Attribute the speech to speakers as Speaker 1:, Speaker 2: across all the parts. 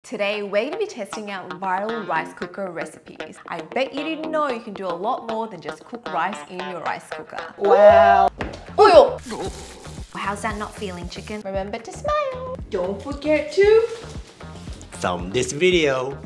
Speaker 1: Today, we're going to be testing out viral rice cooker recipes. I bet you didn't know you can do a lot more than just cook rice in your rice cooker.
Speaker 2: Wow.
Speaker 1: Oil! How's that not feeling, chicken? Remember to smile.
Speaker 2: Don't forget to
Speaker 3: thumb this video.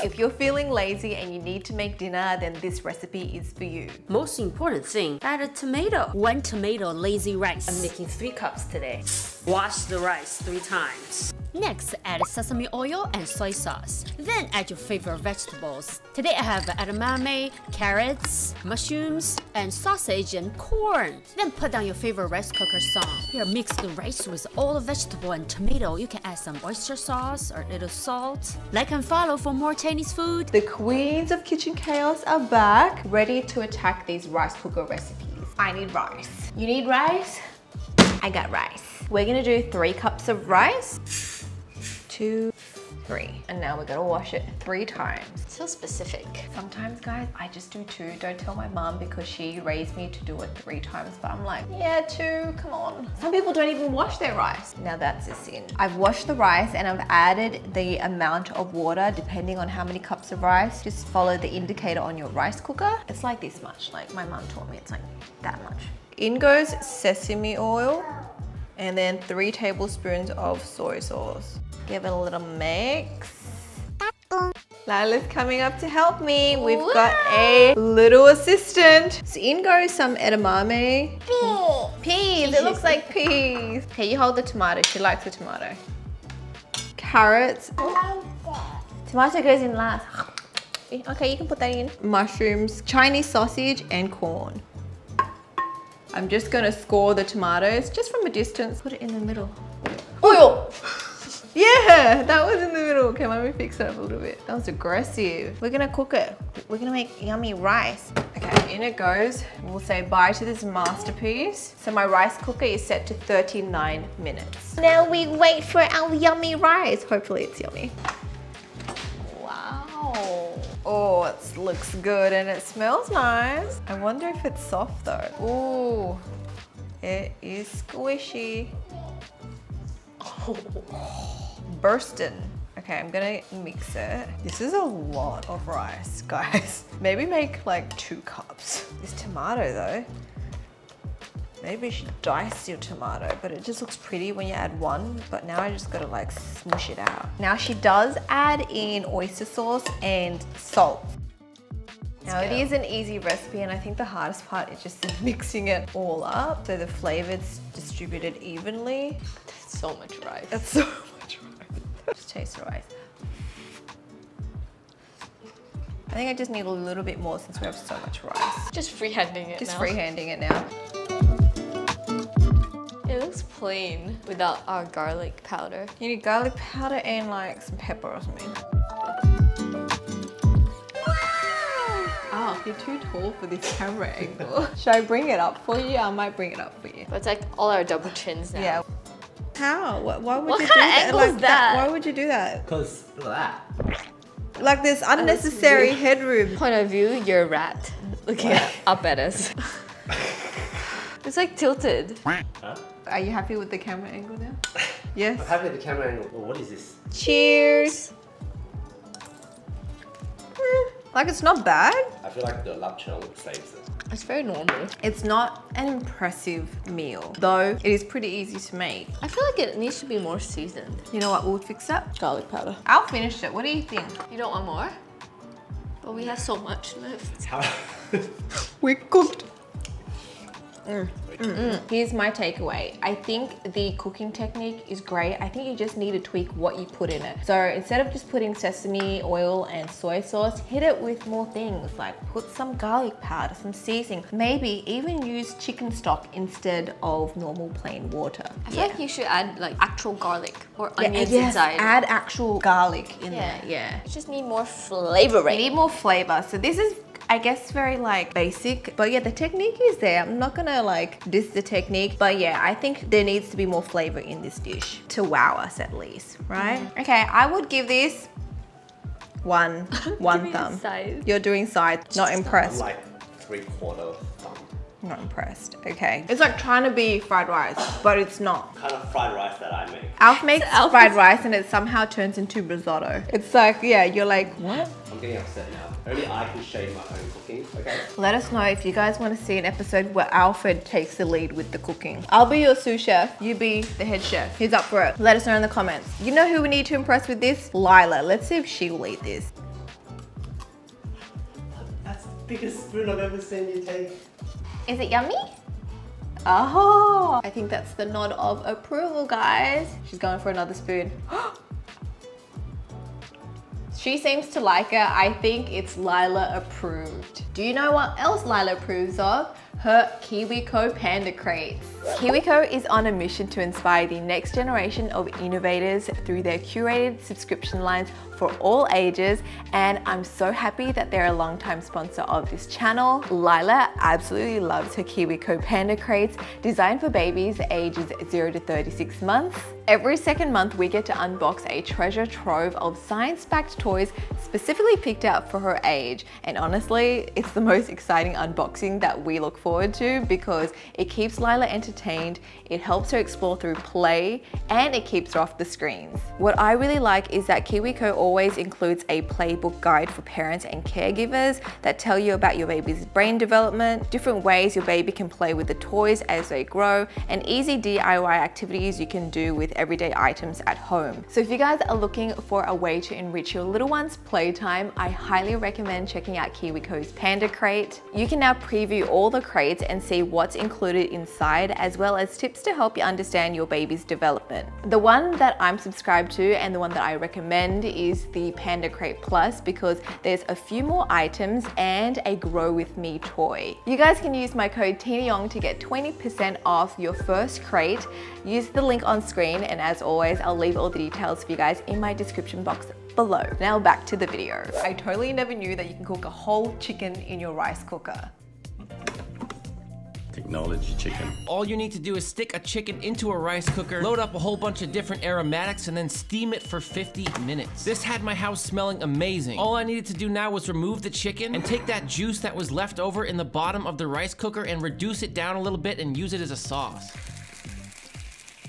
Speaker 1: If you're feeling lazy and you need to make dinner, then this recipe is for you.
Speaker 4: Most important thing, add a tomato. 1 tomato lazy rice.
Speaker 2: I'm making 3 cups today.
Speaker 4: Wash the rice 3 times. Next, add sesame oil and soy sauce. Then add your favorite vegetables. Today I have edamame, carrots, mushrooms, and sausage and corn. Then put down your favorite rice cooker song. Here, mix the rice with all the vegetable and tomato. You can add some oyster sauce or a little salt. Like and follow for more Chinese food.
Speaker 1: The queens of kitchen chaos are back, ready to attack these rice cooker recipes. I need rice. You need rice? I got rice. We're gonna do 3 cups of rice. 2, 3. And now we're gonna wash it 3 times.
Speaker 2: So specific.
Speaker 1: Sometimes, guys, I just do 2. Don't tell my mom because she raised me to do it 3 times, but I'm like, yeah, 2, come on. Some people don't even wash their rice. Now that's a sin. I've washed the rice and I've added the amount of water depending on how many cups of rice. Just follow the indicator on your rice cooker. It's like this much, like my mom taught me, it's like that much. In goes sesame oil and then 3 tablespoons of soy sauce. Give it a little mix. Lila's coming up to help me. We've got a little assistant. So in goes some edamame. Peas, it looks like peas. Okay, you hold the tomato. She likes the tomato. Carrots. Tomato goes in last. Okay, you can put that in. Mushrooms, Chinese sausage, and corn. I'm just gonna score the tomatoes just from a distance. Put it in the middle. Oil! Yeah, that was in the middle. Okay, let me fix it up a little bit. That was aggressive. We're gonna cook it. We're gonna make yummy rice. Okay, in it goes. We'll say bye to this masterpiece. So my rice cooker is set to 39 minutes. Now we wait for our yummy rice. Hopefully it's yummy. Wow. Oh, it looks good and it smells nice. I wonder if it's soft though. Ooh, it is squishy. Oh. Bursting. Okay, I'm gonna mix it. This is a lot of rice, guys. Maybe make like 2 cups. This tomato though, maybe you should dice your tomato, but it just looks pretty when you add 1, but now I just gotta like smush it out. Now she does add in oyster sauce and salt. Now it is an easy recipe and I think the hardest part is just mixing it all up so the flavor's distributed evenly.
Speaker 2: That's so much rice.
Speaker 1: That's so much rice. Just taste the rice. I think I just need a little bit more since we have so much rice.
Speaker 2: Just freehanding it now.
Speaker 1: Just freehanding it now.
Speaker 2: It looks plain without our garlic powder.
Speaker 1: You need garlic powder and like some pepper or something. Oh, you're too tall for this camera angle. Should I bring it up for you? I might bring it up for you.
Speaker 2: But it's like all our double chins now.
Speaker 1: Yeah. How? Why would
Speaker 2: What
Speaker 1: you
Speaker 2: kind
Speaker 1: do
Speaker 2: of
Speaker 1: that?
Speaker 2: angle
Speaker 1: Like
Speaker 2: is that?
Speaker 1: Why would you do that?
Speaker 3: Because look at that.
Speaker 1: Like there's unnecessary headroom.
Speaker 2: Point of view, you're a rat. Looking up at us. It's like tilted.
Speaker 3: Huh?
Speaker 1: Are you happy with the camera angle now? Yes.
Speaker 3: I'm happy with the camera angle. Oh, what is this?
Speaker 1: Cheers. Like it's not bad.
Speaker 3: I feel like the lap channel saves it.
Speaker 2: It's very normal.
Speaker 1: It's not an impressive meal, though it is pretty easy to make.
Speaker 2: I feel like it needs to be more seasoned.
Speaker 1: You know what would fix that?
Speaker 2: Garlic powder.
Speaker 1: I'll finish it. What do you think?
Speaker 2: You don't want more? But we have so much left.
Speaker 3: How?
Speaker 1: We're cooked. Here's my takeaway. I think the cooking technique is great. I think you just need to tweak what you put in it. So instead of just putting sesame oil and soy sauce, hit it with more things like put some garlic powder, some seasoning, maybe even use chicken stock instead of normal plain water.
Speaker 2: I feel like you should add like actual garlic or onions inside.
Speaker 1: Add actual garlic in there. Yeah.
Speaker 2: You just need more flavoring.
Speaker 1: You need more flavor. So this is, I guess, very like basic, but yeah, the technique is there. I'm not gonna like diss the technique, but yeah, I think there needs to be more flavor in this dish to wow us at least, right? Okay, I would give this one thumb.
Speaker 2: Size.
Speaker 1: You're doing sides, not impressed.
Speaker 3: I'm like 3/4 thumb.
Speaker 1: Not impressed. Okay. It's like trying to be fried rice, but it's not.
Speaker 3: Kind of fried rice that I make.
Speaker 1: Alf makes fried rice and it somehow turns into risotto. It's like, yeah, you're like, what?
Speaker 3: I'm getting upset now. Only I can shame my own cooking, okay?
Speaker 1: Let us know if you guys want to see an episode where Alfred takes the lead with the cooking. I'll be your sous chef, you be the head chef. He's up for it. Let us know in the comments. You know who we need to impress with this? Lila. Let's see if she will eat this.
Speaker 3: That's the biggest spoon I've ever seen you take.
Speaker 1: Is it yummy? Oh, I think that's the nod of approval, guys. She's going for another spoon. She seems to like it. I think it's Lila approved. Do you know what else Lila approves of? Her KiwiCo Panda Crates. KiwiCo is on a mission to inspire the next generation of innovators through their curated subscription lines for all ages, and I'm so happy that they're a longtime sponsor of this channel. Lila absolutely loves her KiwiCo Panda Crates, designed for babies ages 0 to 36 months. Every second month we get to unbox a treasure trove of science-backed toys specifically picked out for her age, and honestly it's the most exciting unboxing that we look forward to because it keeps Lila entertained, it helps her explore through play, and it keeps her off the screens. What I really like is that KiwiCo always includes a playbook guide for parents and caregivers that tell you about your baby's brain development, different ways your baby can play with the toys as they grow, and easy DIY activities you can do with everyday items at home. So if you guys are looking for a way to enrich your little one's playtime, I highly recommend checking out KiwiCo's Panda Crate. You can now preview all the crates and see what's included inside, as well as tips to help you understand your baby's development. The one that I'm subscribed to and the one that I recommend is the Panda Crate Plus because there's a few more items and a Grow With Me toy. You guys can use my code TinaYong to get 20% off your first crate. Use the link on screen, and as always, I'll leave all the details for you guys in my description box below. Now back to the video. I totally never knew that you can cook a whole chicken in your rice cooker.
Speaker 5: Technology chicken.
Speaker 6: All you need to do is stick a chicken into a rice cooker, load up a whole bunch of different aromatics, and then steam it for 50 minutes. This had my house smelling amazing. All I needed to do now was remove the chicken and take that juice that was left over in the bottom of the rice cooker and reduce it down a little bit and use it as a sauce.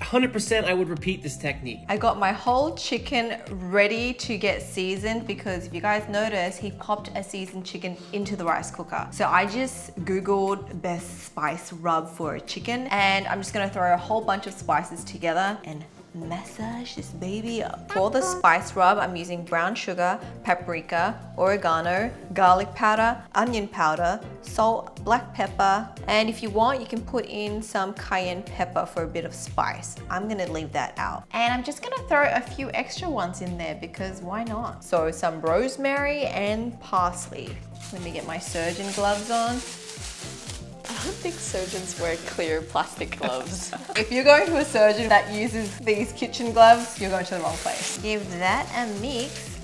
Speaker 6: 100% I would repeat this technique.
Speaker 1: I got my whole chicken ready to get seasoned because if you guys notice, he popped a seasoned chicken into the rice cooker. So I just Googled best spice rub for a chicken, and I'm just gonna throw a whole bunch of spices together and massage this baby up. For the spice rub, I'm using brown sugar, paprika, oregano, garlic powder, onion powder, salt, black pepper, and if you want, you can put in some cayenne pepper for a bit of spice. I'm gonna leave that out. And I'm just gonna throw a few extra ones in there because why not? So some rosemary and parsley. Let me get my surgeon gloves on.
Speaker 2: I don't think surgeons wear clear plastic gloves.
Speaker 1: If you're going to a surgeon that uses these kitchen gloves, you're going to the wrong place. Give that a mix.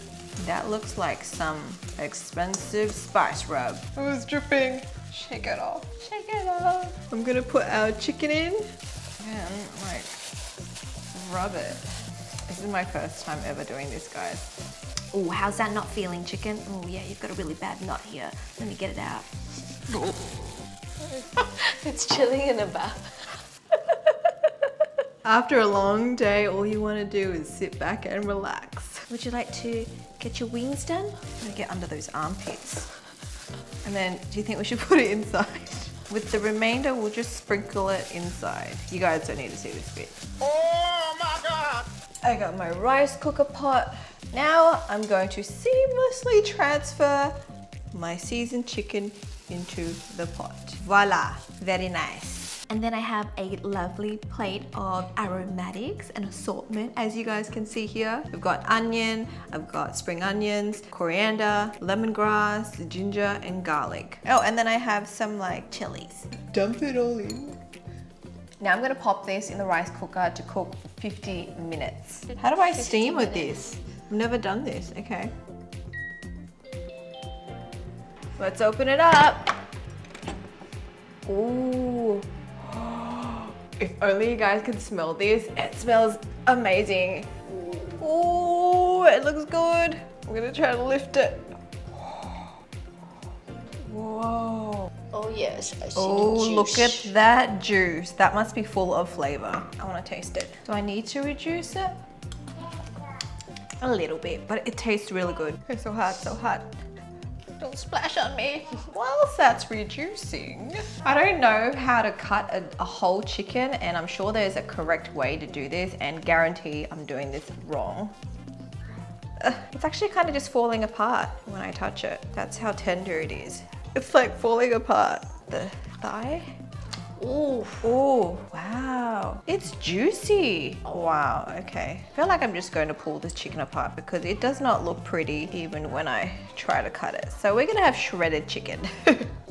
Speaker 1: That looks like some expensive spice rub. It was dripping. Shake it off. Shake it off. I'm gonna put our chicken in and like rub it. This is my first time ever doing this, guys. Oh, how's that not feeling, chicken? Oh yeah, you've got a really bad knot here. Let me get it out.
Speaker 2: It's chilling in a bath.
Speaker 1: After a long day, all you want to do is sit back and relax. Would you like to get your wings done? I'm gonna get under those armpits. And then, do you think we should put it inside? With the remainder, we'll just sprinkle it inside. You guys don't need to see this bit.
Speaker 3: Oh my God!
Speaker 1: I got my rice cooker pot. Now I'm going to seamlessly transfer my seasoned chicken into the pot. Voila, very nice. And then I have a lovely plate of aromatics and assortment, as you guys can see here. I've got onion, I've got spring onions, coriander, lemongrass, ginger, and garlic. Oh, and then I have some like chilies. Dump it all in. Now I'm gonna pop this in the rice cooker to cook 50 minutes. How do I steam with this? I've never done this, okay. Let's open it up. Ooh. If only you guys could smell this. It smells amazing. Ooh, it looks good. I'm gonna try to lift it. Whoa.
Speaker 2: Oh yes, I see
Speaker 1: Oh,
Speaker 2: the juice.
Speaker 1: look at that juice. That must be full of flavor. I want to taste it. Do I need to reduce it? A little bit, but it tastes really good. It's so hot, so hot. Don't splash on me. Whilst that's reducing. I don't know how to cut a whole chicken, and I'm sure there's a correct way to do this, and guarantee I'm doing this wrong. It's actually kind of just falling apart when I touch it. That's how tender it is. It's like falling apart. The thigh. Ooh, ooh, wow. It's juicy. Wow, okay. I feel like I'm just going to pull this chicken apart because it does not look pretty even when I try to cut it. So we're gonna have shredded chicken.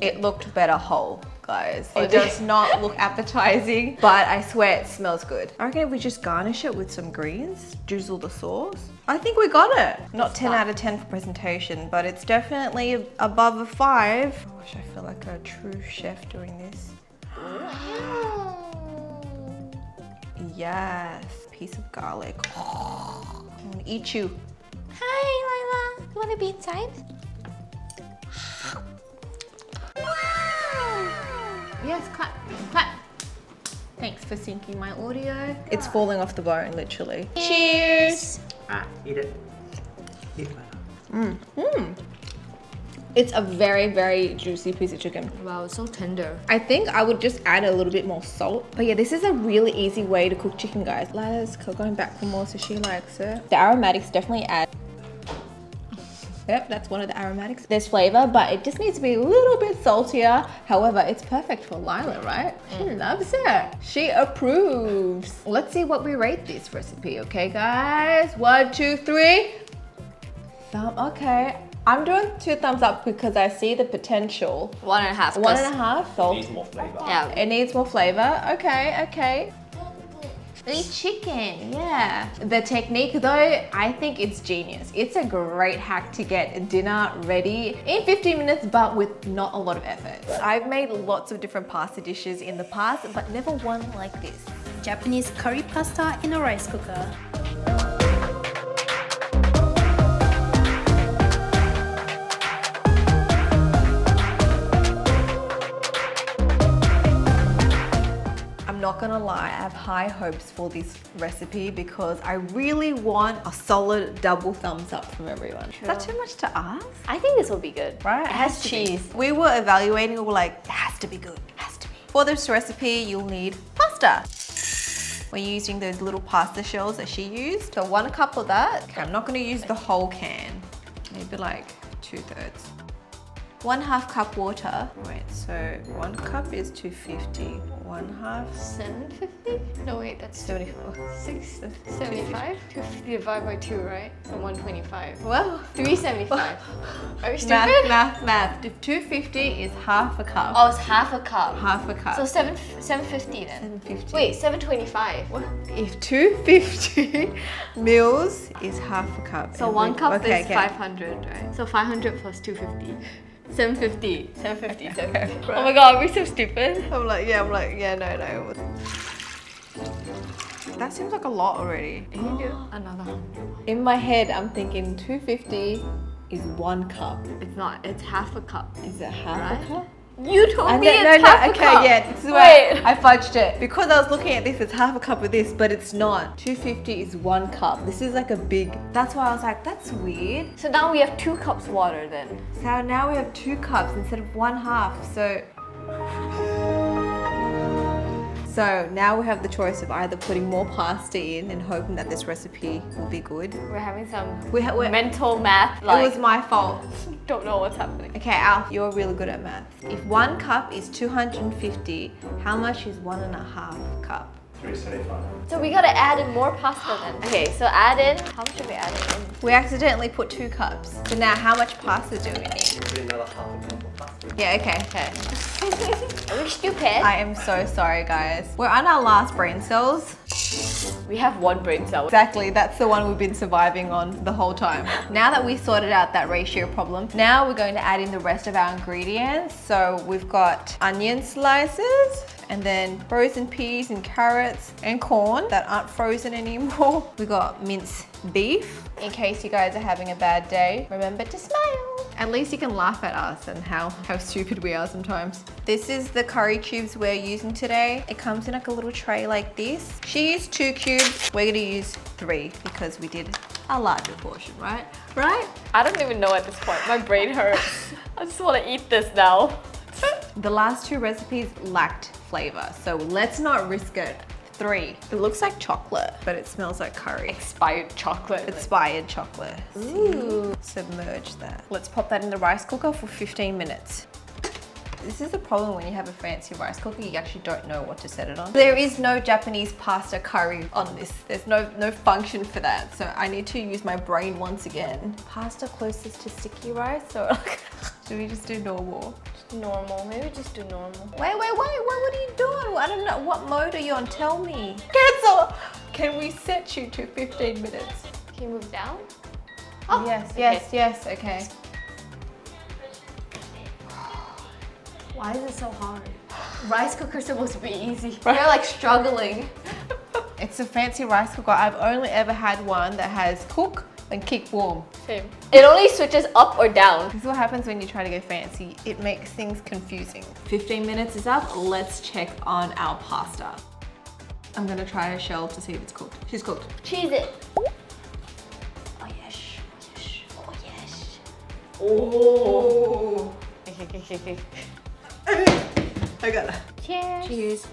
Speaker 1: It looked better whole, guys. It does not look appetizing, but I swear it smells good. I reckon if we just garnish it with some greens, drizzle the sauce, I think we got it. Not 10 out of 10 for presentation, but it's definitely above a 5. Gosh, I feel like a true chef doing this. Yes, piece of garlic. Oh, I'm gonna eat you.
Speaker 2: Hi, Lila. You want to be inside?
Speaker 1: Yes, clap, clap. Thanks for syncing my audio. It's falling off the bone, literally. Cheers.
Speaker 3: Ah, eat it. Eat it.
Speaker 1: It's a very, very juicy piece of chicken.
Speaker 2: Wow, it's so tender.
Speaker 1: I think I would just add a little bit more salt. But yeah, this is a really easy way to cook chicken, guys. Lila's going back for more, so she likes it. The aromatics definitely add. Yep, that's one of the aromatics. There's flavor, but it just needs to be a little bit saltier. However, it's perfect for Lila, right? She loves it. She approves. Let's see what we rate this recipe, okay, guys? 1, 2, 3. Okay. I'm doing 2 thumbs up because I see the potential.
Speaker 2: 1.5.
Speaker 1: 1.5 salt.
Speaker 3: Needs more flavor.
Speaker 2: Yeah.
Speaker 1: It needs more flavor. Okay, okay. The chicken, yeah. The technique though, I think it's genius. It's a great hack to get dinner ready in 15 minutes, but with not a lot of effort. I've made lots of different pasta dishes in the past, but never one like this.
Speaker 5: Japanese curry pasta in a rice cooker.
Speaker 1: Not gonna lie, I have high hopes for this recipe because I really want a solid double thumbs up from everyone. Is that too much to ask?
Speaker 2: I think this will be good.
Speaker 1: Right?
Speaker 2: It has cheese.
Speaker 1: We were evaluating, we were like, it has to be good, it has to be. For this recipe, you'll need pasta. We're using those little pasta shells that she used. So 1 cup of that. Okay, I'm not gonna use the whole can. Maybe like 2/3. 1/2 cup water. Wait, so 1 cup is 250. 1/2.
Speaker 2: 750? No wait, that's
Speaker 1: 74.
Speaker 2: 675? 250 divided by 2, right? So 125.
Speaker 1: Well,
Speaker 2: 375. Are you stupid?
Speaker 1: math. If 250 is 1/2 cup.
Speaker 2: Oh, it's half a cup.
Speaker 1: 1/2 cup.
Speaker 2: So 750 then.
Speaker 1: 750.
Speaker 2: Wait, 725.
Speaker 1: If 250 mils is 1/2 cup.
Speaker 2: So 1 cup is 500, right? So 500 plus 250. 750. 750. 750. Oh my god, are we so stupid?
Speaker 1: I'm like, yeah, no. That seems like a lot already.
Speaker 2: Can you do another 100?
Speaker 1: In my head, I'm thinking 250 is 1 cup.
Speaker 2: It's not, it's half a cup.
Speaker 1: Is it half
Speaker 2: Right?
Speaker 1: a cup?
Speaker 2: You told me
Speaker 1: No,
Speaker 2: it's half a
Speaker 1: okay,
Speaker 2: cup.
Speaker 1: yeah, this is
Speaker 2: Wait.
Speaker 1: why I fudged it. Because I was looking at this, it's 1/2 cup of this, but it's not. 250 is 1 cup. This is like a big, that's why I was like, that's weird.
Speaker 2: So now we have 2 cups water then.
Speaker 1: So now we have 2 cups instead of 1/2, So now we have the choice of either putting more pasta in and hoping that this recipe will be good.
Speaker 2: We're having some
Speaker 1: We're
Speaker 2: mental math,
Speaker 1: it
Speaker 2: like,
Speaker 1: was my fault.
Speaker 2: don't know what's happening.
Speaker 1: Okay, Al, you're really good at math. If 1 cup is 250, how much is 1.5 cup?
Speaker 3: 375.
Speaker 2: So we gotta add in more pasta then. Okay, so add in, how much are we adding in?
Speaker 1: We accidentally put 2 cups. So now how much pasta do we need?
Speaker 3: Put another 1/2 cup of pasta.
Speaker 1: Yeah, okay.
Speaker 2: Are we stupid?
Speaker 1: I am so sorry, guys. We're on our last brain cells.
Speaker 2: We have 1 brain cell.
Speaker 1: Exactly, that's the one we've been surviving on the whole time. Now that we sorted out that ratio problem, now we're going to add in the rest of our ingredients. So we've got onion slices, and then frozen peas and carrots and corn that aren't frozen anymore. We got minced beef. In case you guys are having a bad day, remember to smile. At least you can laugh at us and how stupid we are sometimes. This is the curry cubes we're using today. It comes in like a little tray like this. She used 2 cubes. We're gonna use 3 because we did a larger portion, right? Right?
Speaker 2: I don't even know at this point. My brain hurts. I just want to eat this now.
Speaker 1: The last 2 recipes lacked flavor, so let's not risk it. 3. It looks like chocolate, but it smells like curry.
Speaker 2: Expired chocolate.
Speaker 1: Expired chocolate. Ooh. Submerge that. Let's pop that in the rice cooker for 15 minutes. This is the problem when you have a fancy rice cooker, you actually don't know what to set it on. There is no Japanese pasta curry on this. There's no function for that. So I need to use my brain once again. Pasta closest to sticky rice, so should we just do normal?
Speaker 2: Normal. Maybe just do normal.
Speaker 1: Wait, what are you doing? I don't know. What mode are you on? Tell me. Cancel! Can we set you to 15 minutes?
Speaker 2: Can you move down?
Speaker 1: Oh, yes, okay.
Speaker 2: Why is it so hard? Rice cooker's supposed to be easy.
Speaker 1: You're like struggling. It's a fancy rice cooker. I've only ever had one that has cook and keep warm.
Speaker 2: Same. It only switches up or down.
Speaker 1: This is what happens when you try to go fancy. It makes things confusing. 15 minutes is up. Let's check on our pasta. I'm gonna try a shell to see if it's cooked. She's cooked.
Speaker 2: Cheese it.
Speaker 1: Oh yes. Oh yes.
Speaker 2: Oh.
Speaker 1: I got it.
Speaker 2: Cheers.
Speaker 1: Cheers.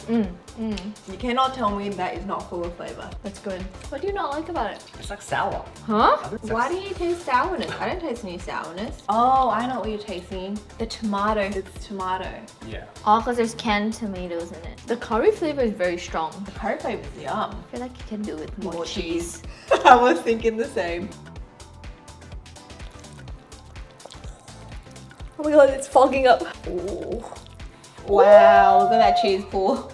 Speaker 1: You cannot tell me that is not full of flavor.
Speaker 2: That's good. What do you not like about it?
Speaker 3: It's like sour.
Speaker 2: Huh?
Speaker 1: Why do you taste sourness? I don't taste any sourness. Oh, I know what you're tasting. The tomato. It's tomato.
Speaker 3: Yeah.
Speaker 2: All because there's canned tomatoes in it. The curry flavor is very strong.
Speaker 1: The curry flavor is yum.
Speaker 2: I feel like you can do with more cheese.
Speaker 1: I was thinking the same.
Speaker 2: Oh my god, it's fogging up.
Speaker 1: Ooh. Wow, look at that cheese pool.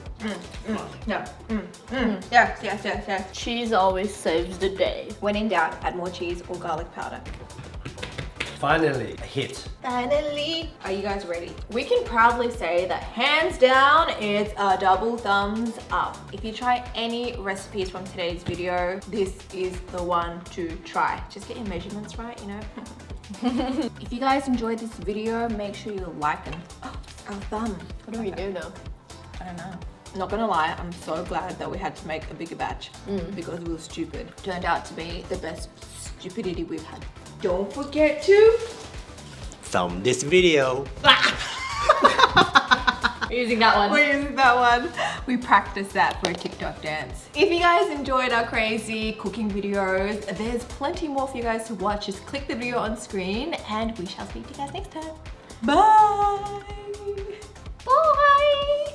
Speaker 1: Yes.
Speaker 2: Cheese always saves the day.
Speaker 1: When in doubt, add more cheese or garlic powder.
Speaker 3: Finally, a hit.
Speaker 1: Finally. Are you guys ready? We can proudly say that hands down, it's a double thumbs up. If you try any recipes from today's video, this is the one to try. Just get your measurements right, you know? If you guys enjoyed this video, make sure you like and our thumb.
Speaker 2: What do we do though?
Speaker 1: I don't know. Not gonna lie, I'm so glad that we had to make a bigger batch because we were stupid. Turned out to be the best stupidity we've had. Don't forget to
Speaker 3: Thumb this video.
Speaker 2: We're using that one.
Speaker 1: We're using that one. We practiced that for a TikTok dance. If you guys enjoyed our crazy cooking videos, there's plenty more for you guys to watch. Just click the video on screen and we shall see you guys next time. Bye!
Speaker 2: Bye!